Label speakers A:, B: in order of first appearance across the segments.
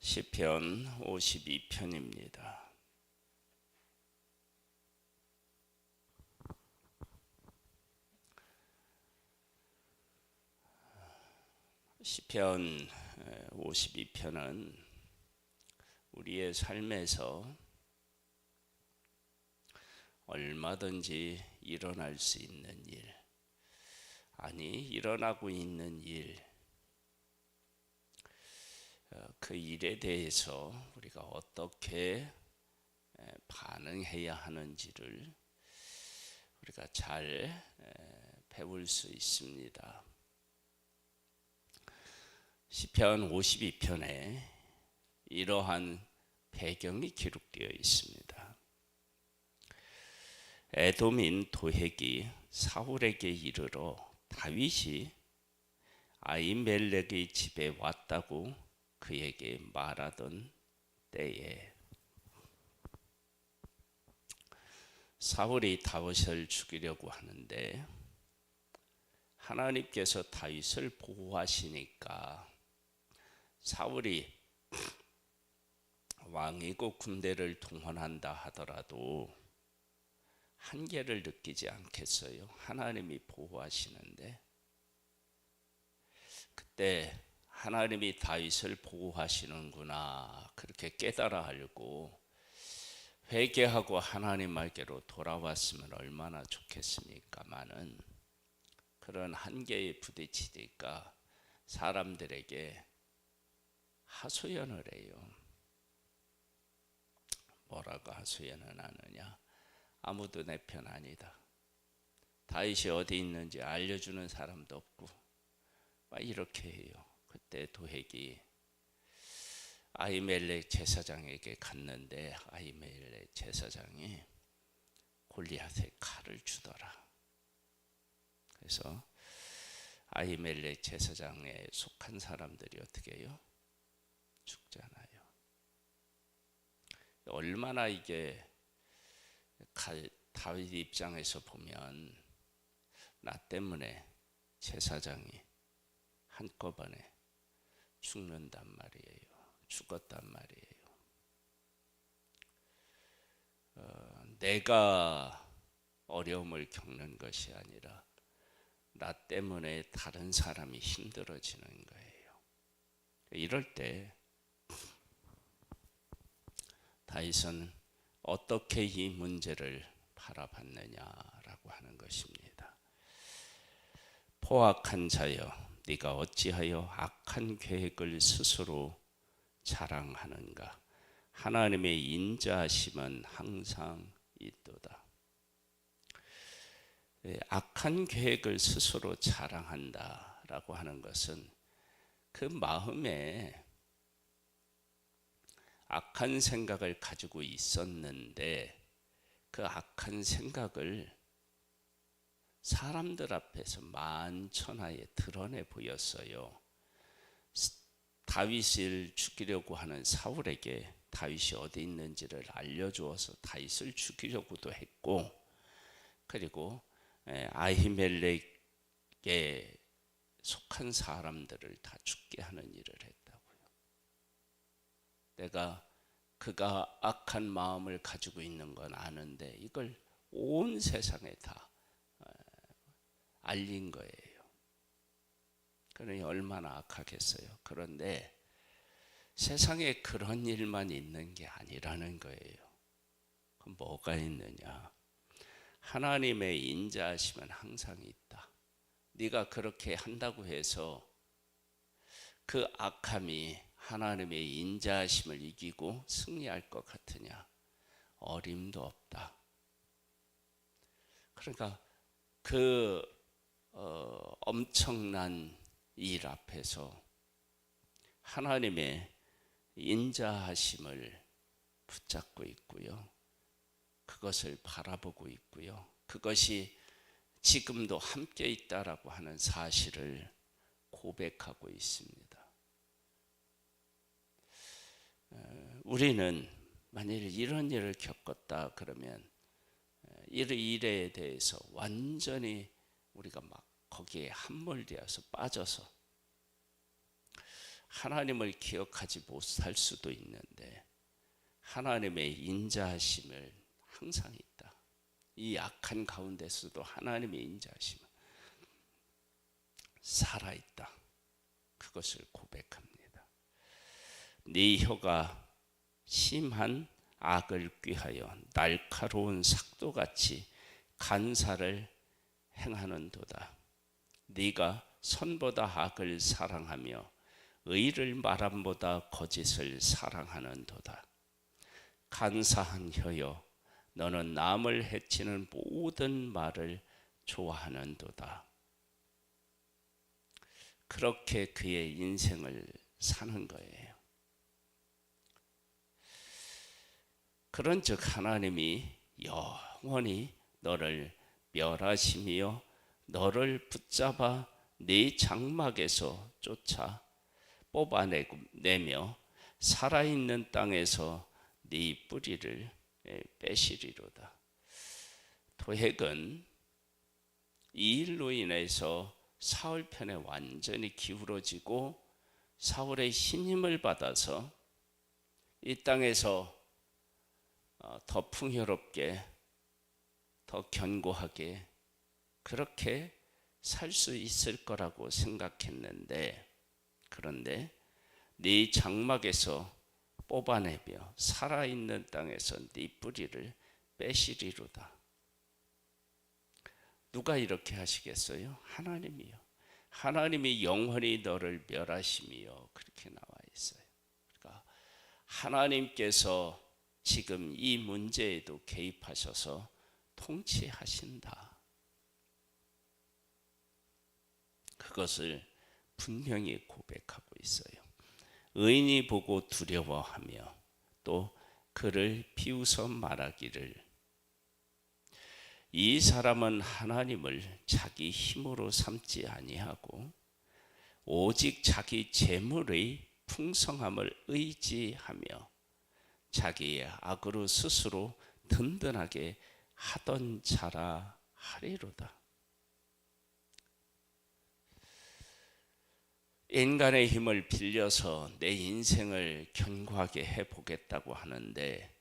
A: 시편 52편입니다. 시편 52편은 우리의 삶에서 얼마든지 일어날 수 있는 일, 아니 일어나고 있는 일, 그 일에 대해서 우리가 어떻게 반응해야 하는지를 우리가 잘 배울 수 있습니다. 시편 52편에 이러한 배경이 기록되어 있습니다. 에돔인 도액이 사울에게 이르러 다윗이 아히멜렉의 집에 왔다고 그에게 말하던 때에 사울이 다윗을 죽이려고 하는데 하나님께서 다윗을 보호하시니까 사울이 왕이고 군대를 동원한다 하더라도 한계를 느끼지 않겠어요? 하나님이 보호하시는데. 그때 하나님이 다윗을 보호하시는구나 그렇게 깨달아 알고 회개하고 하나님께로 돌아왔으면 얼마나 좋겠습니까마는 그런 한계에 부딪히니까 사람들에게 하소연을 해요. 뭐라고 하소연을 하느냐? 아무도 내 편 아니다. 다윗이 어디 있는지 알려주는 사람도 없고 막 이렇게 해요. 그때 도액이 아히멜렉 제사장에게 갔는데 아히멜렉 제사장이 골리앗의 칼을 주더라. 그래서 아히멜렉 제사장에 속한 사람들이 어떻게 해요? 죽잖아요. 얼마나 이게 다윗 입장에서 보면 나 때문에 제사장이 한꺼번에 죽는단 말이에요. 죽었단 말이에요. 내가 어려움을 겪는 것이 아니라 나 때문에 다른 사람이 힘들어지는 거예요. 이럴 때 다윗은 어떻게 이 문제를 바라봤느냐라고 하는 것입니다. 포악한 자여, 네가 어찌하여 악한 계획을 스스로 자랑하는가? 하나님의 인자하심은 항상 있도다. 악한 계획을 스스로 자랑한다라고 하는 것은 그 마음에 악한 생각을 가지고 있었는데 그 악한 생각을 사람들 앞에서 만천하에 드러내 보였어요. 다윗을 죽이려고 하는 사울에게 다윗이 어디 있는지를 알려주어서 다윗을 죽이려고도 했고, 그리고 아히멜렉에 속한 사람들을 다 죽게 하는 일을 했다고요. 내가 그가 악한 마음을 가지고 있는 건 아는데 이걸 온 세상에 다 알린 거예요. 그러니 얼마나 악하겠어요. 그런데 세상에 그런 일만 있는 게 아니라는 거예요. 그럼 뭐가 있느냐? 하나님의 인자하심은 항상 있다. 네가 그렇게 한다고 해서 그 악함이 하나님의 인자하심을 이기고 승리할 것 같으냐? 어림도 없다. 그러니까 그 엄청난 일 앞에서 하나님의 인자하심을 붙잡고 있고요. 그것을 바라보고 있고요. 그것이 지금도 함께 있다라고 하는 사실을 고백하고 있습니다. 우리는 만일 이런 일을 겪었다 그러면 이 일에 대해서 완전히 우리가 막 거기에 함몰되어서 빠져서 하나님을 기억하지 못할 수도 있는데 하나님의 인자하심을 항상 있다. 이 악한 가운데서도 하나님의 인자하심은 살아있다. 그것을 고백합니다. 네 혀가 심한 악을 꾀하여 날카로운 삭도같이 간사를 행하는도다. 네가 선보다 악을 사랑하며 의를 말함보다 거짓을 사랑하는도다. 간사한 혀여, 너는 남을 해치는 모든 말을 좋아하는도다. 그렇게 그의 인생을 사는 거예요. 그런즉 하나님이 영원히 너를 멸하시며 너를 붙잡아 네 장막에서 쫓아 뽑아내며 살아있는 땅에서 네 뿌리를 빼시리로다. 도액은 이 일로 인해서 사울 편에 완전히 기울어지고 사울의 신임을 받아서 이 땅에서 더 풍요롭게, 더 견고하게 그렇게 살 수 있을 거라고 생각했는데, 그런데 네 장막에서 뽑아내며 살아있는 땅에서 네 뿌리를 빼시리로다. 누가 이렇게 하시겠어요? 하나님이요. 하나님이 영원히 너를 멸하심이요. 그렇게 나와 있어요. 그러니까 하나님께서 지금 이 문제에도 개입하셔서 통치하신다. 그것을 분명히 고백하고 있어요. 의인이 보고 두려워하며 또 그를 비웃어 말하기를, 이 사람은 하나님을 자기 힘으로 삼지 아니하고 오직 자기 재물의 풍성함을 의지하며 자기의 악으로 스스로 든든하게 하던 자라 하리로다. 인간의 힘을 빌려서 내 인생을 견고하게 해보겠다고 하는데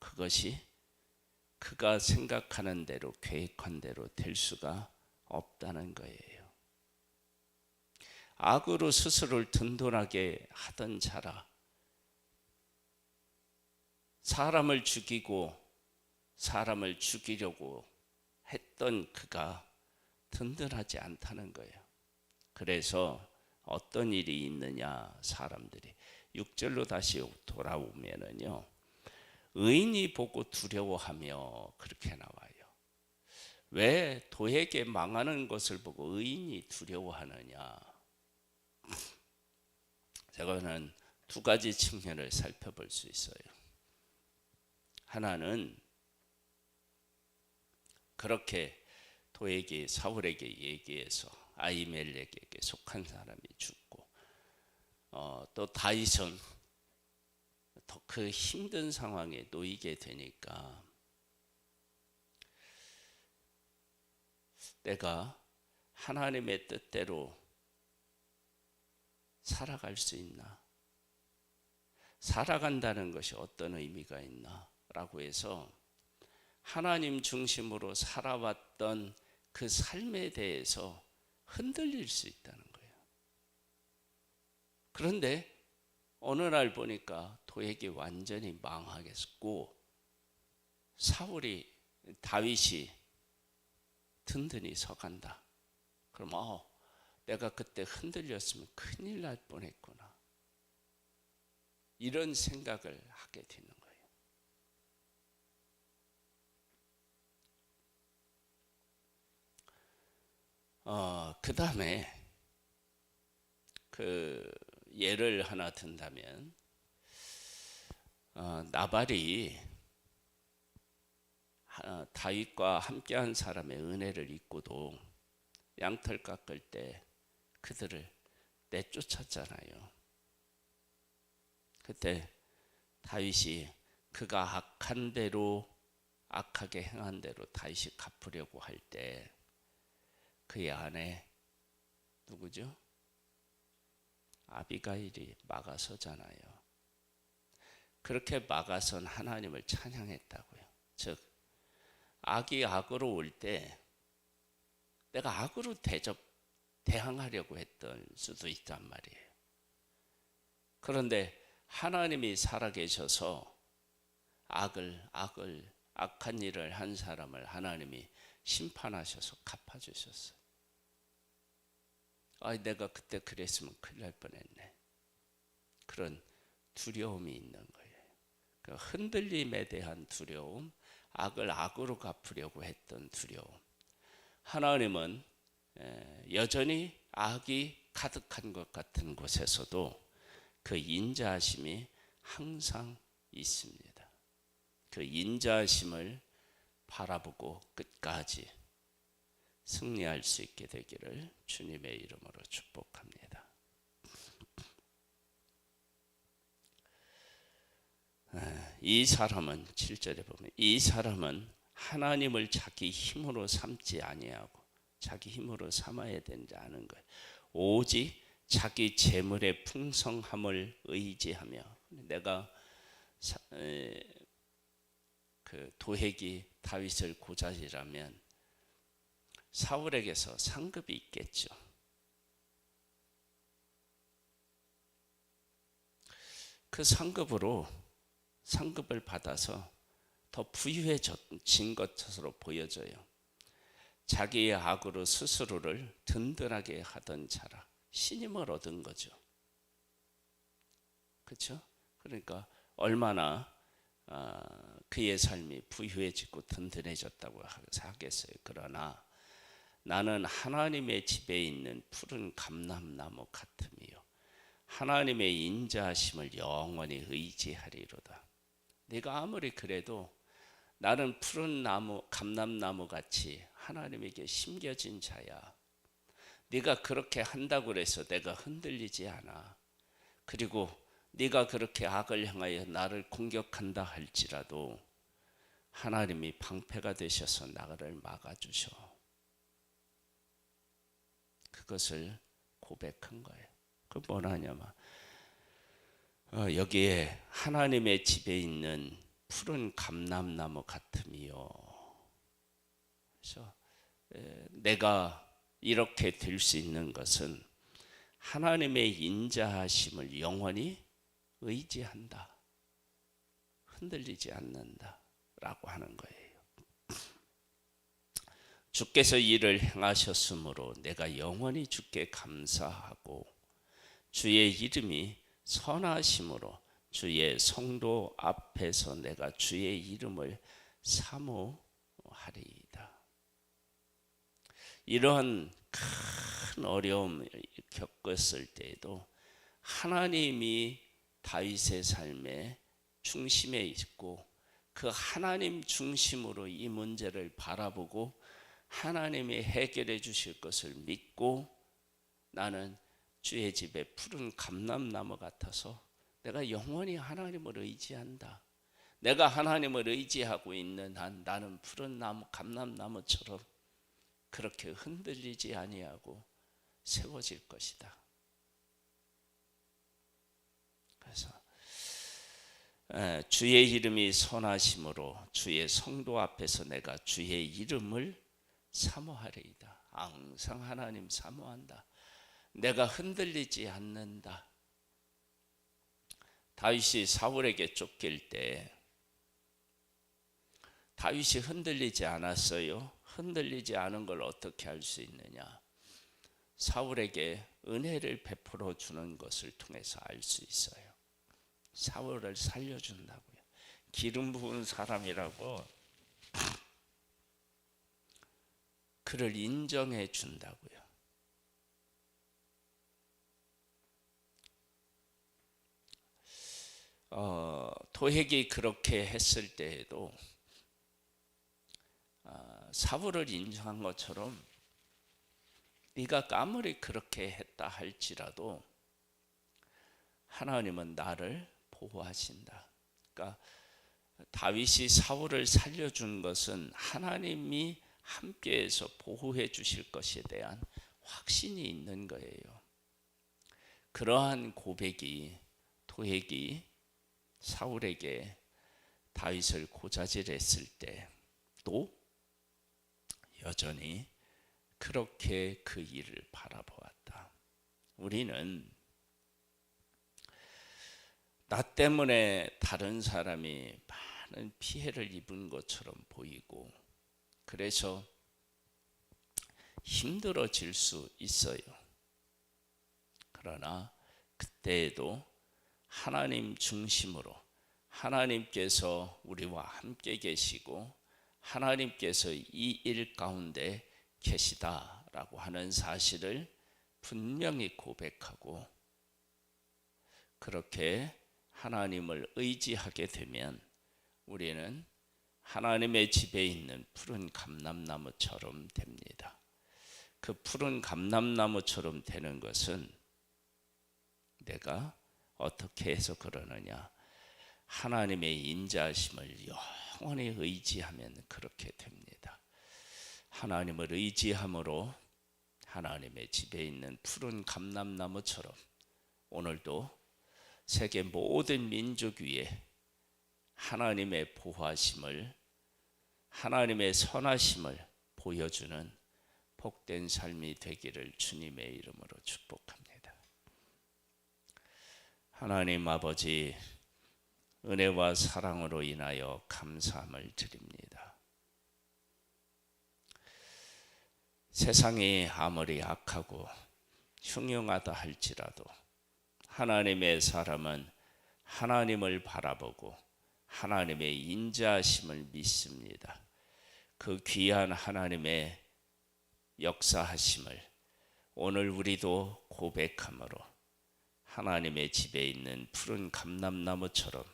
A: 그것이 그가 생각하는 대로, 계획한 대로 될 수가 없다는 거예요. 악으로 스스로를 든든하게 하던 자라, 사람을 죽이고 사람을 죽이려고 했던 그가 든든하지 않다는 거예요. 그래서 어떤 일이 있느냐, 사람들이 6절로 다시 돌아오면은요, 의인이 보고 두려워하며 그렇게 나와요. 왜 도에게 망하는 것을 보고 의인이 두려워하느냐? 저거는 두 가지 측면을 살펴볼 수 있어요. 하나는 그렇게 도에게, 사울에게 얘기해서 아히멜렉에게 속한 사람이 죽고, 또 다윗은 더 그 힘든 상황에 놓이게 되니까 내가 하나님의 뜻대로 살아갈 수 있나? 살아간다는 것이 어떤 의미가 있나? 라고 해서 하나님 중심으로 살아왔던 그 삶에 대해서 흔들릴 수 있다는 거예요. 그런데 어느 날 보니까 도액이 완전히 망하겠고 다윗이 든든히 서간다. 그럼 내가 그때 흔들렸으면 큰일 날 뻔했구나. 이런 생각을 하게 되는 거예요. 그 다음에 그 예를 하나 든다면, 나발이 다윗과 함께한 사람의 은혜를 잊고도 양털 깎을 때 그들을 내쫓았잖아요. 그때 다윗이 그가 악한 대로, 악하게 행한 대로 다윗이 갚으려고 할 때 그의 아내 누구죠? 아비가일이 막아서잖아요. 그렇게 막아선 하나님을 찬양했다고요. 즉 악이 악으로 올 때 내가 악으로 대항하려고 했던 수도 있단 말이에요. 그런데 하나님이 살아계셔서 악한 일을 한 사람을 하나님이 심판하셔서 갚아주셨어요. 내가 그때 그랬으면 큰일 날 뻔했네. 그런 두려움이 있는 거예요. 그 흔들림에 대한 두려움, 악을 악으로 갚으려고 했던 두려움. 하나님은 여전히 악이 가득한 것 같은 곳에서도 그 인자하심이 항상 있습니다. 그 인자하심을 바라보고 끝까지 승리할 수 있게 되기를 주님의 이름으로 축복합니다. 이 사람은 7절에 보면 이 사람은 하나님을 자기 힘으로 삼지 아니하고 자기 힘으로 삼아야 되는지 아는 거예요. 오직 자기 재물의 풍성함을 의지하며. 내가 그 도액이 다윗을 고자지라면 사울에게서 상급이 있겠죠. 그 상급을 받아서 더 부유해진 것으로 보여져요. 자기의 악으로 스스로를 든든하게 하던 자라 신임을 얻은 거죠. 그렇죠? 그러니까 얼마나 그의 삶이 부유해지고 든든해졌다고 하겠어요. 그러나 나는 하나님의 집에 있는 푸른 감람나무 같으며 하나님의 인자하심을 영원히 의지하리로다. 네가 아무리 그래도 나는 푸른 감람나무 같이 하나님에게 심겨진 자야. 네가 그렇게 한다고 해서 내가 흔들리지 않아. 그리고 네가 그렇게 악을 향하여 나를 공격한다 할지라도 하나님이 방패가 되셔서 나를 막아주셔. 그것을 고백한 거예요. 그 뭐냐면 여기에 하나님의 집에 있는 푸른 감람나무 같으며, 그래서 내가 이렇게 될 수 있는 것은 하나님의 인자하심을 영원히 의지한다. 흔들리지 않는다 라고 하는 거예요. 주께서 이를 행하셨으므로 내가 영원히 주께 감사하고 주의 이름이 선하심으로 주의 성도 앞에서 내가 주의 이름을 사모하리이다. 이러한 큰 어려움을 겪었을 때에도 하나님이 다윗의 삶의 중심에 있고 그 하나님 중심으로 이 문제를 바라보고 하나님이 해결해 주실 것을 믿고 나는 주의 집에 푸른 감람나무 같아서 내가 영원히 하나님을 의지한다. 내가 하나님을 의지하고 있는 한 나는 푸른 감람나무처럼 그렇게 흔들리지 아니하고 세워질 것이다. 그래서 주의 이름이 선하심으로 주의 성도 앞에서 내가 주의 이름을 사모하리이다. 항상 하나님 사모한다. 내가 흔들리지 않는다. 다윗이 사울에게 쫓길 때 다윗이 흔들리지 않았어요. 흔들리지 않은 걸 어떻게 알 수 있느냐? 사울에게 은혜를 베풀어 주는 것을 통해서 알 수 있어요. 사울을 살려준다고요. 기름 부은 사람이라고 그를 인정해 준다고요. 도액이 그렇게 했을 때에도 사울을 인정한 것처럼 네가 아무리 그렇게 했다 할지라도 하나님은 나를 보호하신다. 그러니까 다윗이 사울을 살려준 것은 하나님이 함께해서 보호해 주실 것에 대한 확신이 있는 거예요. 그러한 고백이 도액이 사울에게 다윗을 고자질했을 때 또 여전히 그렇게 그 일을 바라보았다. 우리는 나 때문에 다른 사람이 많은 피해를 입은 것처럼 보이고 그래서 힘들어질 수 있어요. 그러나 그때에도 하나님 중심으로 하나님께서 우리와 함께 계시고 하나님께서 이 일 가운데 계시다라고 하는 사실을 분명히 고백하고 그렇게 하나님을 의지하게 되면 우리는 하나님의 집에 있는 푸른 감람나무처럼 됩니다. 그 푸른 감람나무처럼 되는 것은 내가 어떻게 해서 그러느냐? 하나님의 인자하심을 영원히 의지하면 그렇게 됩니다. 하나님을 의지함으로 하나님의 집에 있는 푸른 감람나무처럼 오늘도 세계 모든 민족 위에 하나님의 보호하심을 하나님의 선하심을 보여주는 복된 삶이 되기를 주님의 이름으로 축복합니다. 하나님 아버지, 은혜와 사랑으로 인하여 감사함을 드립니다. 세상이 아무리 악하고 흉흉하다 할지라도 하나님의 사람은 하나님을 바라보고 하나님의 인자하심을 믿습니다. 그 귀한 하나님의 역사하심을 오늘 우리도 고백함으로 하나님의 집에 있는 푸른 감람나무처럼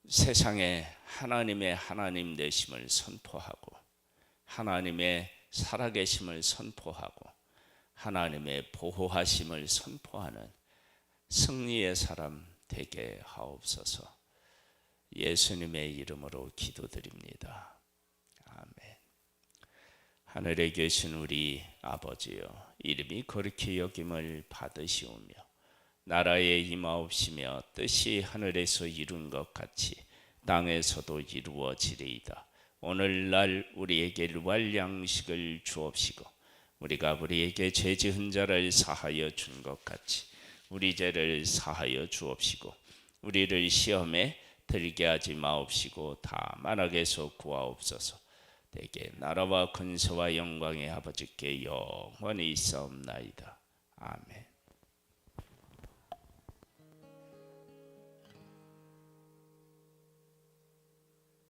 A: 세상에 하나님의 하나님 되심을 선포하고 하나님의 살아계심을 선포하고 하나님의 보호하심을 선포하는 승리의 사람 되게 하옵소서. 예수님의 이름으로 기도드립니다. 아멘. 하늘에 계신 우리 아버지여, 이름이 거룩히 여김을 받으시오며 나라에 임하옵시며 뜻이 하늘에서 이룬 것 같이 땅에서도 이루어지리이다. 오늘날 우리에게 일용할 양식을 주옵시고 우리가 우리에게 죄 지은 자를 사하여 준 것 같이 우리 죄를 사하여 주옵시고 우리를 시험에 들게 하지 마옵시고 다만 악에서 구하옵소서. 대개 나라와 근세와 영광의 아버지께 영원히 있사옵나이다. 아멘.